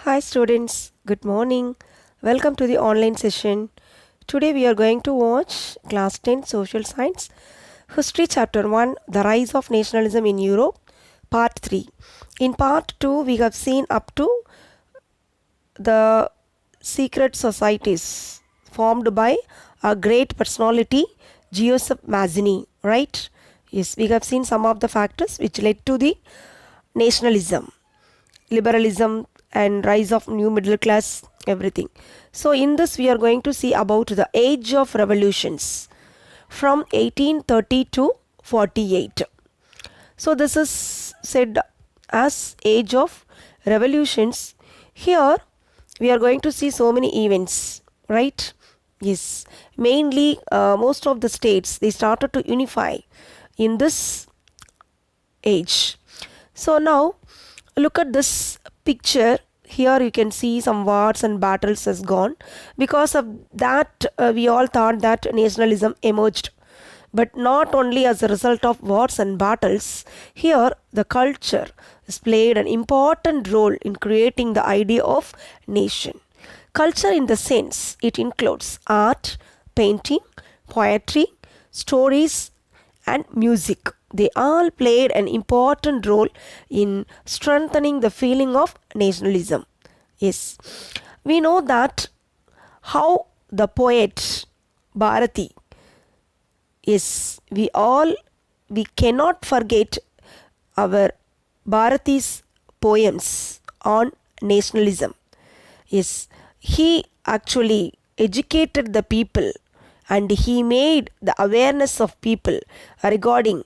Hi students, good morning. Welcome to the online session. Today we are going to watch class 10 social science history chapter 1 the rise of nationalism in Europe part 3. In part 2 we have seen up to the secret societies formed by a great personality Giuseppe Mazzini, right? Yes, we have seen some of the factors which led to the nationalism, liberalism and rise of new middle class, everything. So in this we are going to see about the age of revolutions from 1830 to 48. So this is said as age of revolutions. Here we are going to see so many events, right? Yes, mainly most of the states they started to unify in this age. So now look at this picture. Here you can see some wars and battles has gone. Because of that we all thought that nationalism emerged, but not only as a result of wars and battles. Here the culture has played an important role in creating the idea of nation. Culture in the sense it includes art, painting, poetry, stories and music. They all played an important role in strengthening the feeling of nationalism. Yes, we know that how the poet Bharati, yes, we cannot forget our Bharati's poems on nationalism. Yes, he actually educated the people and he made the awareness of people regarding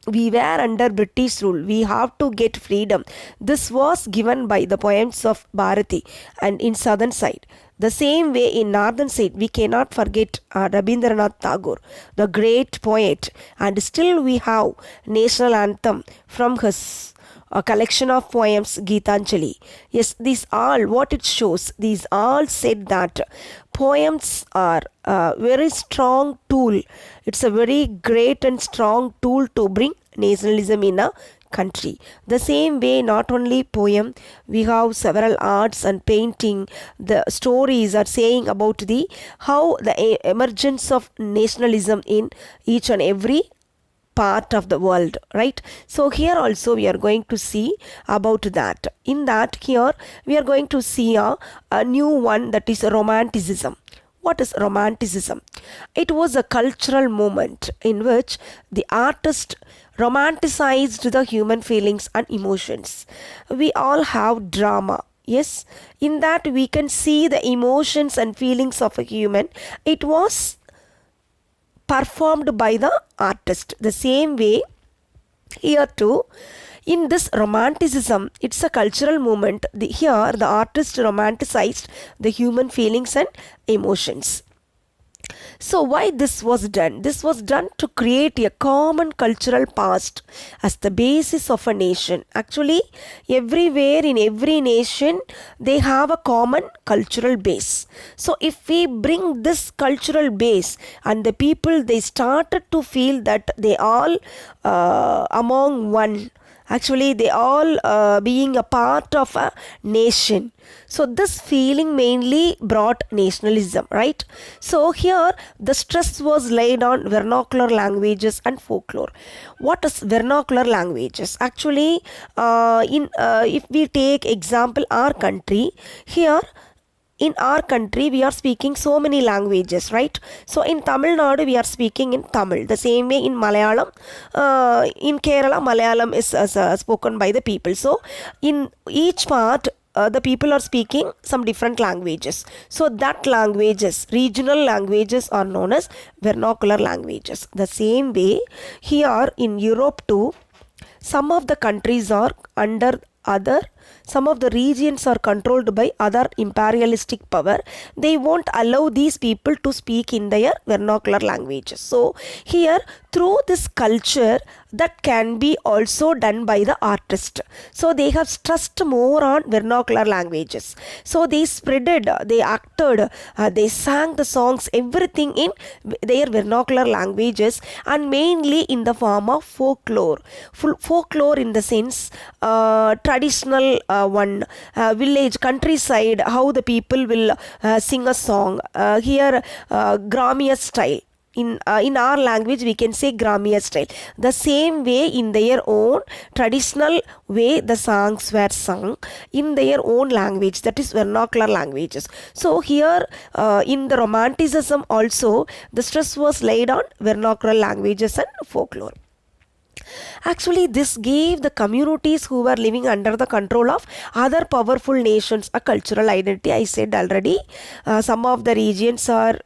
we were under British rule, we have to get freedom. This was given by the poems of Bharati and in southern side. The same way in northern side, we cannot forget Rabindranath Tagore, the great poet, and still we have national anthem from his a collection of poems Gitanjali. Yes, these all what it shows, these all said that poems are a very strong tool. It's a very great and strong tool to bring nationalism in a country. The same way, not only poem, we have several arts and painting. The stories are saying about the how the emergence of nationalism in each and every part of the world, right? So here also we are going to see about that. In that, here we are going to see a new one, that is romanticism. What is romanticism? It was a cultural movement in which the artist romanticized the human feelings and emotions. We all have drama. Yes, in that we can see the emotions and feelings of a human. It was performed by the artist. The same way here too, in this romanticism, it's a cultural movement. Here the artist romanticized the human feelings and emotions. So why this was done? This was done to create a common cultural past as the basis of a nation. Actually, everywhere in every nation, they have a common cultural base. So if we bring this cultural base and the people, they started to feel that they all among one. Actually, they all being a part of a nation. So this feeling mainly brought nationalism, right? So here the stress was laid on vernacular languages and folklore. What is vernacular languages? Actually, if we take example our country, here in our country we are speaking so many languages, right? So in Tamil Nadu we are speaking in Tamil. The same way in Malayalam, in Kerala Malayalam is spoken by the people. So in each part the people are speaking some different languages. So that languages, regional languages are known as vernacular languages. The same way here in Europe too, some of the countries are under other, some of the regions are controlled by other imperialistic power. They won't allow these people to speak in their vernacular languages. So here through this culture that can be also done by the artist. So they have stressed more on vernacular languages. So they spreaded, they acted, they sang the songs, everything in their vernacular languages, and mainly in the form of folklore. Folklore in the sense traditional one village, countryside, how the people will sing a song. Here, Gramya style. In our language we can say Gramya style. The same way in their own traditional way the songs were sung in their own language, that is vernacular languages. So here in the Romanticism also the stress was laid on vernacular languages and folklore. Actually, this gave the communities who were living under the control of other powerful nations a cultural identity. I said already, some of the regions are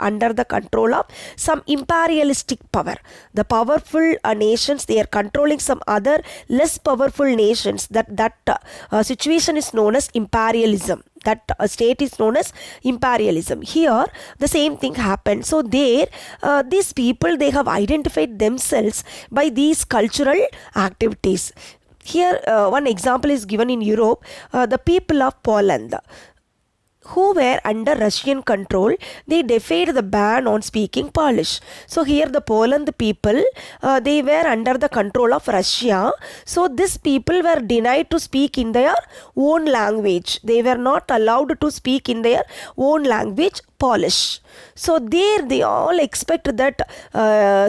under the control of some imperialistic power. The powerful nations, they are controlling some other less powerful nations. That situation is known as imperialism. That state is known as imperialism. Here the same thing happened. So there these people, they have identified themselves by these cultural activities. Here one example is given in Europe. The people of Poland, who were under Russian control, they defied the ban on speaking Polish. So here the Poland people, they were under the control of Russia. So these people were denied to speak in their own language. They were not allowed to speak in their own language, Polish. So there they all expect that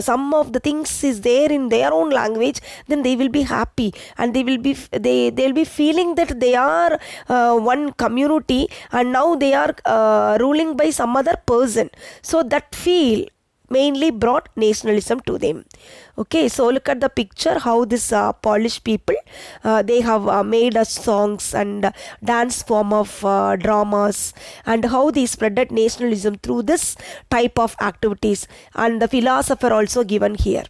some of the things is there in their own language, then they will be happy and they will be feeling that they are one community and now they are ruling by some other person. So that feel mainly brought nationalism to them. Okay, so look at the picture how this Polish people, they have made songs and dance form of dramas, and how they spreaded nationalism through this type of activities, and the philosopher also given here.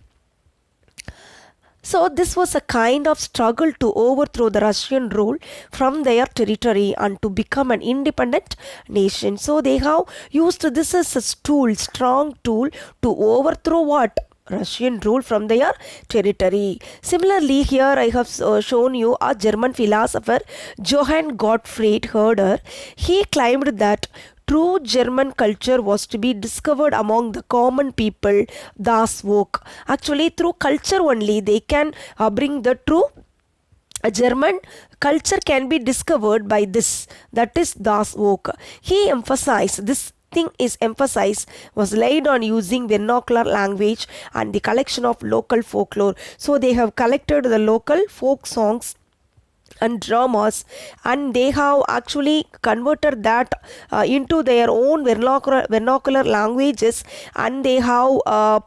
So this was a kind of struggle to overthrow the Russian rule from their territory and to become an independent nation. So they have used this as a tool, strong tool to overthrow what? Russian rule from their territory. Similarly, here I have shown you a German philosopher, Johann Gottfried Herder. He claimed that true German culture was to be discovered among the common people, das Volk. Actually, through culture only they can bring the true German culture can be discovered by this, that is das Volk. He emphasized this thing is emphasized was laid on using vernacular language and the collection of local folklore. So they have collected the local folk songs and dramas, and they have actually converted that into their own vernacular languages, and they have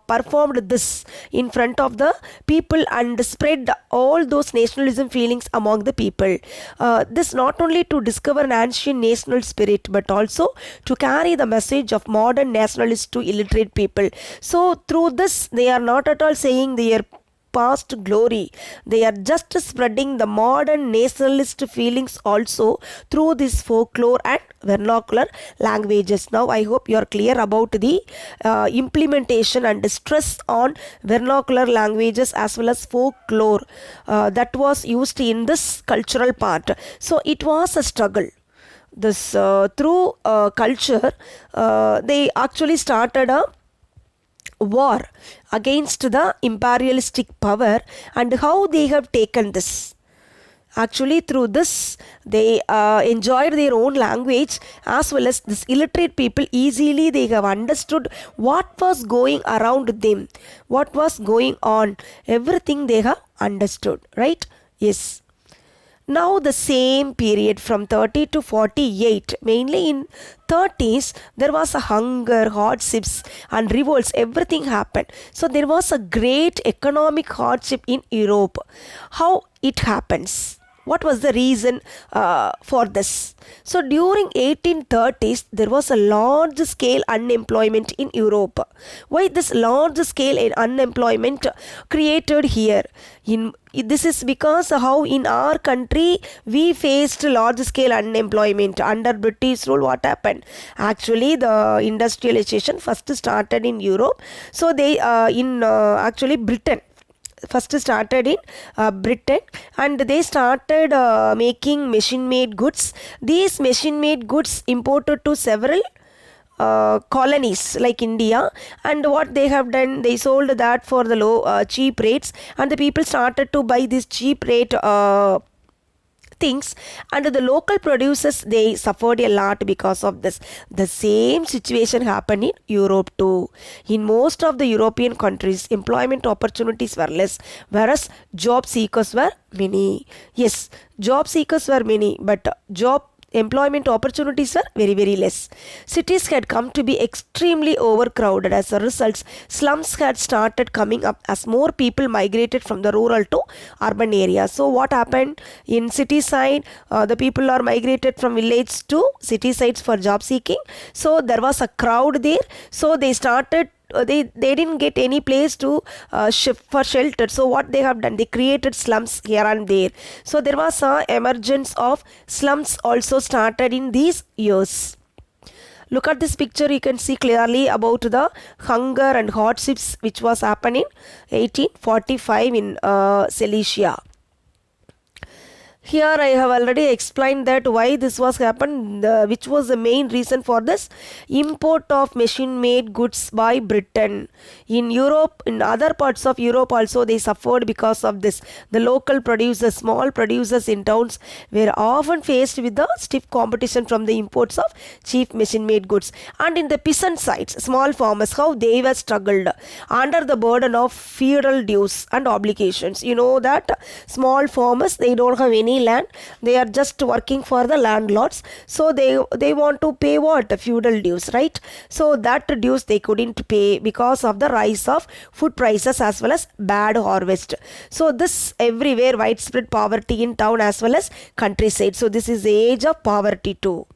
performed this in front of the people and spread all those nationalism feelings among the people. This not only to discover an ancient national spirit, but also to carry the message of modern nationalists to illiterate people. So through this, they are not at all saying their past glory. They are just spreading the modern nationalist feelings also through this folklore and vernacular languages. Now I hope you are clear about the implementation and stress on vernacular languages as well as folklore that was used in this cultural part. So it was a struggle. This through culture, they actually started a war against the imperialistic power, and how they have taken this. Actually, through this, they enjoyed their own language, as well as this illiterate people easily they have understood what was going around them, what was going on, everything they have understood, right? Yes. Now the same period from 30 to 48, mainly in 30s, there was a hunger, hardships and revolts, everything happened. So there was a great economic hardship in Europe. How it happens? What was the reason for this? So during 1830s, there was a large scale unemployment in Europe. Why this large scale unemployment created here? This is because how in our country we faced large scale unemployment under British rule. What happened? Actually, the industrialization first started in Europe. So they actually Britain first started in Britain, and they started making machine-made goods. These machine-made goods imported to several colonies like India, and what they have done, they sold that for the low cheap rates, and the people started to buy this cheap rate things, and the local producers, they suffered a lot because of this. The same situation happened in Europe too. In most of the European countries, employment opportunities were less, whereas job seekers were many. Yes, job seekers were many, but job employment opportunities were very less. Cities had come to be extremely overcrowded. As a result, slums had started coming up as more people migrated from the rural to urban areas. So what happened in city side? The people are migrated from village to city sides for job seeking. So there was a crowd there. So they started they didn't get any place to shift for shelter. So what they have done, they created slums here and there. So there was a emergence of slums also started in these years. Look at this picture, you can see clearly about the hunger and hardships which was happening 1845 in Silesia. Here I have already explained that why this was happened, which was the main reason for this import of machine-made goods by Britain. In Europe, in other parts of Europe also, they suffered because of this. The local producers, small producers in towns were often faced with the stiff competition from the imports of cheap machine-made goods. And in the peasant sites, small farmers, how they were struggled under the burden of feudal dues and obligations. You know that small farmers, they don't have any land, they are just working for the landlords, so they want to pay what? Feudal dues, right? So that dues they couldn't pay because of the rise of food prices as well as bad harvest. So this everywhere widespread poverty in town as well as countryside. So this is the age of poverty too.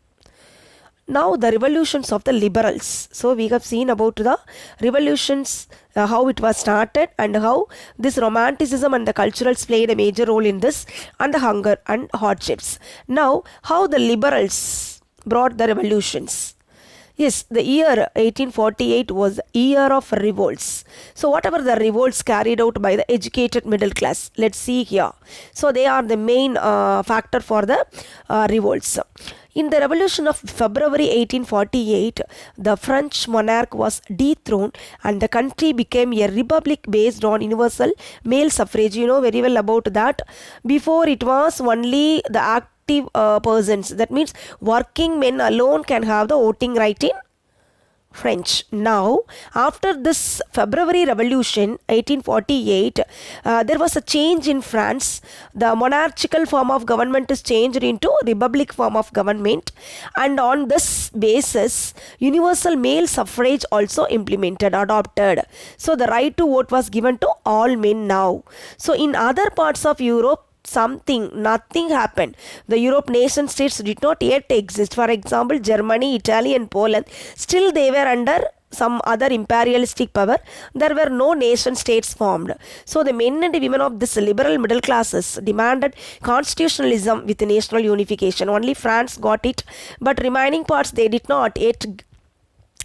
Now the revolutions of the liberals. So we have seen about the revolutions, how it was started and how this romanticism and the culturals played a major role in this, and the hunger and hardships. Now how the liberals brought the revolutions. Yes, the year 1848 was a year of revolts. So whatever the revolts carried out by the educated middle class, let's see here. So they are the main factor for the revolts. In the revolution of February 1848, the French monarch was dethroned and the country became a republic based on universal male suffrage. You know very well about that. Before it was only the active persons, that means working men alone can have the voting right in French. Now, after this February Revolution 1848, there was a change in France. The monarchical form of government is changed into republic form of government, and on this basis, universal male suffrage also adopted. So the right to vote was given to all men now. So in other parts of Europe, nothing happened. The Europe nation states did not yet exist. For example, Germany, Italy and Poland, still they were under some other imperialistic power. There were no nation states formed. So the men and women of this liberal middle classes demanded constitutionalism with national unification. Only France got it, but remaining parts they did not yet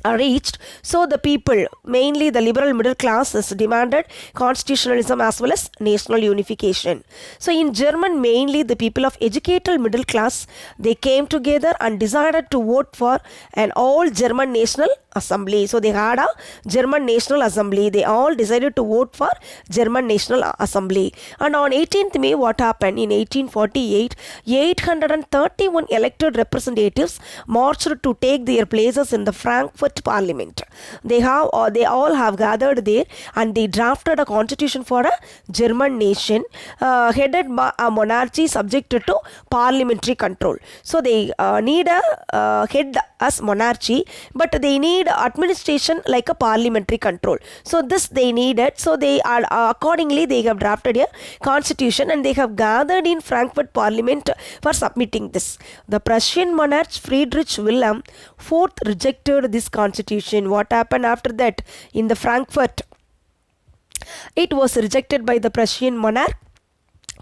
reached. So the people, mainly the liberal middle classes, demanded constitutionalism as well as national unification. So in German, mainly the people of educated middle class, they came together and decided to vote for an all German national assembly. So they had a German National Assembly. They all decided to vote for German National Assembly. And on 18th May, what happened? In 1848, 831 elected representatives marched to take their places in the Frankfurt Parliament. They all have gathered there and they drafted a constitution for a German nation headed by a monarchy subjected to parliamentary control. So they need a head as monarchy, but they need administration like a parliamentary control. So this they needed. So they are accordingly they have drafted a constitution and they have gathered in Frankfurt Parliament for submitting this. The Prussian monarch Friedrich Wilhelm IV rejected this constitution. What happened after that? In the Frankfurt, it was rejected by the Prussian monarch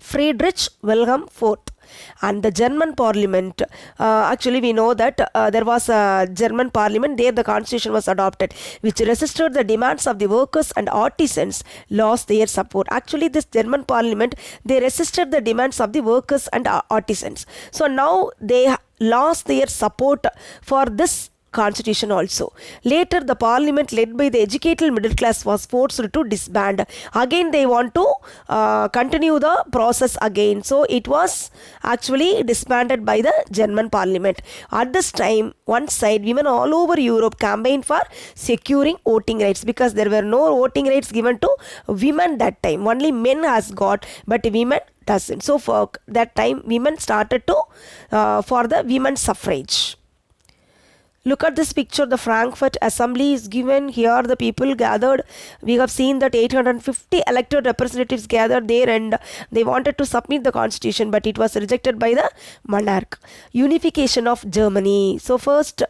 Friedrich Wilhelm IV. And the German parliament, actually we know that there was a German parliament, there the constitution was adopted, which resisted the demands of the workers and artisans, lost their support. Actually this German parliament, they resisted the demands of the workers and artisans. So now they lost their support for this constitution also. Later, the parliament led by the educated middle class was forced to disband. Again, they want to continue the process again. So, it was actually disbanded by the German parliament. At this time, one side, women all over Europe campaigned for securing voting rights, because there were no voting rights given to women that time. Only men has got, but women doesn't. So, for that time, women started to for the women's suffrage. Look at this picture. The Frankfurt Assembly is given. Here the people gathered. We have seen that 850 elected representatives gathered there, and they wanted to submit the constitution, but it was rejected by the monarch. Unification of Germany. So first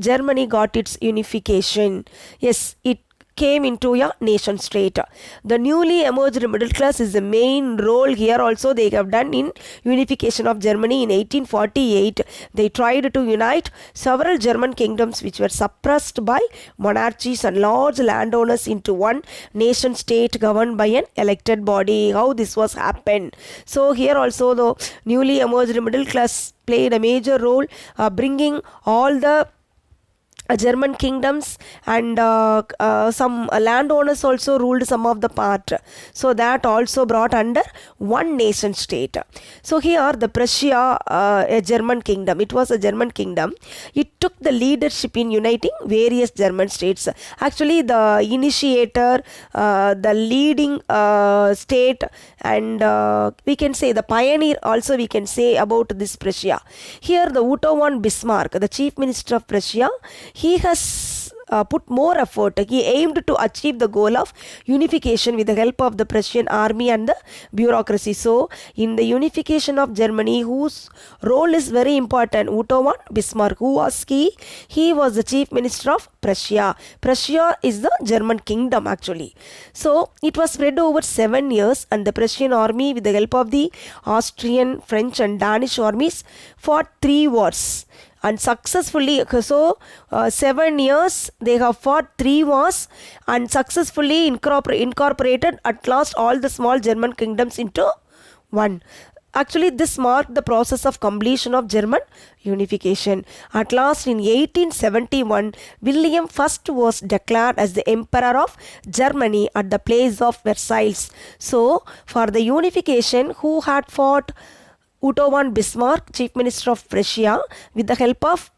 Germany got its unification. Yes, it came into a nation state. The newly emerged middle class is the main role here also they have done in unification of Germany. In 1848, they tried to unite several German kingdoms which were suppressed by monarchies and large landowners into one nation state governed by an elected body. How this was happened? So here also the newly emerged middle class played a major role, bringing all the German kingdoms, and some landowners also ruled some of the part. So that also brought under one nation state. So here the Prussia, a German kingdom, it was a German kingdom. It took the leadership in uniting various German states. Actually, the initiator, the leading state, and we can say the pioneer also we can say about this Prussia. Here the Otto von Bismarck, the chief minister of Prussia, he has put more effort. He aimed to achieve the goal of unification with the help of the Prussian army and the bureaucracy. So, in the unification of Germany, whose role is very important, Otto von Bismarck, who was he? He was the chief minister of Prussia. Prussia is the German kingdom actually. So, it was spread over 7 years, and the Prussian army with the help of the Austrian, French and Danish armies fought 3 wars. And successfully, so 7 years they have fought 3 wars and successfully incorporated at last all the small German kingdoms into one. Actually, this marked the process of completion of German unification. At last, in 1871, William I was declared as the Emperor of Germany at the place of Versailles. So, for the unification, who had fought? Otto von Bismarck, chief minister of Prussia, with the help of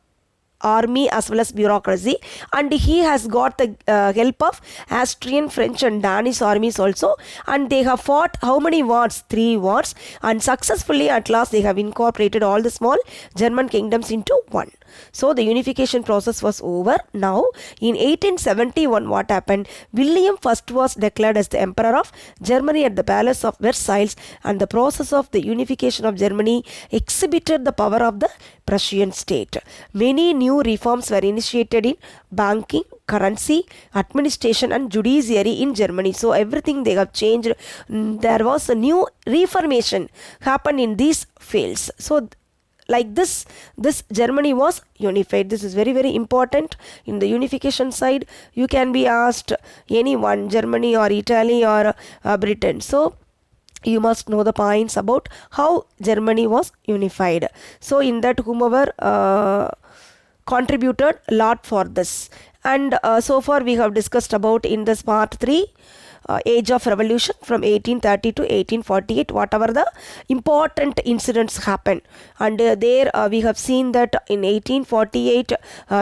army as well as bureaucracy, and he has got the help of Austrian, French and Danish armies also, and they have fought how many wars? 3 wars, and successfully at last they have incorporated all the small German kingdoms into one. So the unification process was over. Now in 1871 what happened? William I was declared as the Emperor of Germany at the Palace of Versailles, and the process of the unification of Germany exhibited the power of the Prussian state. Many new reforms were initiated in banking, currency, administration and judiciary in Germany. So everything they have changed. There was a new reformation happened in these fields. So like this Germany was unified. This is very, very important. In the unification side, you can be asked anyone, Germany or Italy or Britain. So you must know the points about how Germany was unified. So in that, whomever contributed a lot for this. And so far we have discussed about in this part 3, age of revolution from 1830 to 1848, whatever the important incidents happened. And there we have seen that in 1848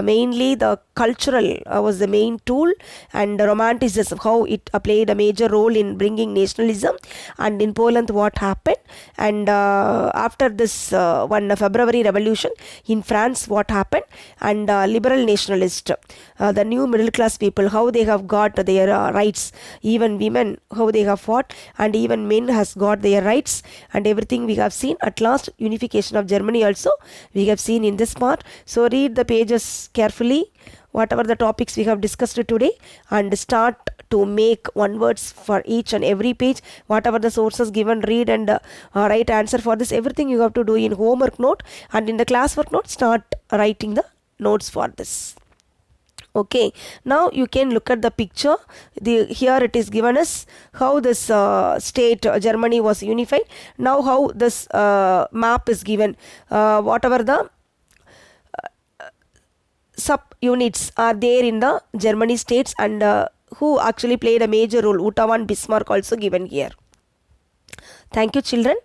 mainly the cultural was the main tool, and romanticism, how it played a major role in bringing nationalism. And in Poland what happened, and after this one February revolution in France what happened, and liberal nationalist, the new middle class people, how they have got their rights, even women how they have fought, and even men has got their rights, and everything we have seen. At last unification of Germany also we have seen in this part. So read the pages carefully, whatever the topics we have discussed today, and start to make one words for each and every page. Whatever the sources given, read and write answer for this. Everything you have to do in homework note, and in the classwork note start writing the notes for this. Okay, now you can look at the picture. Here it is given us how this state Germany was unified. Now how this map is given, whatever the sub-units are there in the Germany states, and who actually played a major role. Utawan, Bismarck also given here. Thank you, children.